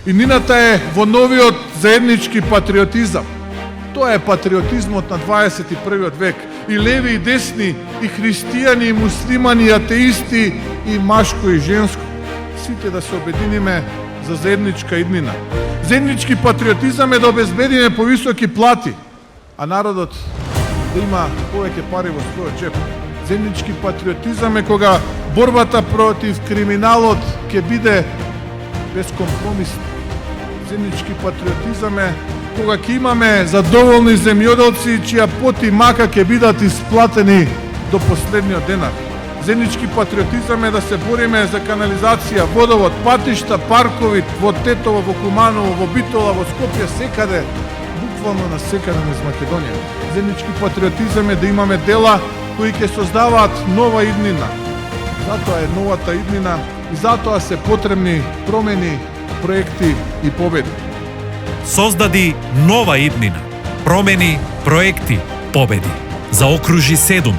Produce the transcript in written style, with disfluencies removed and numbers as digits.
Иднината е во новиот заеднички патриотизам. Тоа е патриотизмот на 21. век. И леви и десни, и христијани, и муслимани, и атеисти, и машко и женско. Сите да се обединиме за заедничка иднина. Заеднички патриотизам е да обезбедиме повисоки плати, а народот да има повеќе пари во својот джеп. Заеднички патриотизам е кога борбата против криминалот ќе биде безкомпромисна. Заеднички патриотизам е кога ќе имаме задоволни земјоделци чија пот и мака ќе бидат исплатени до последниот денар. Заеднички патриотизам е да се бориме за канализација, водовод, патишта, паркови во Тетово, во Куманово, во Битола, во Скопје, секаде, буквално на секаде низ Македонија. Заеднички патриотизам е да имаме дела кои ќе создаваат нова иднина. Затоа е новата иднина и затоа се потребни промени, проекти и победи. Создади нова иднина. Промени, проекти, победи. Заокружи 7.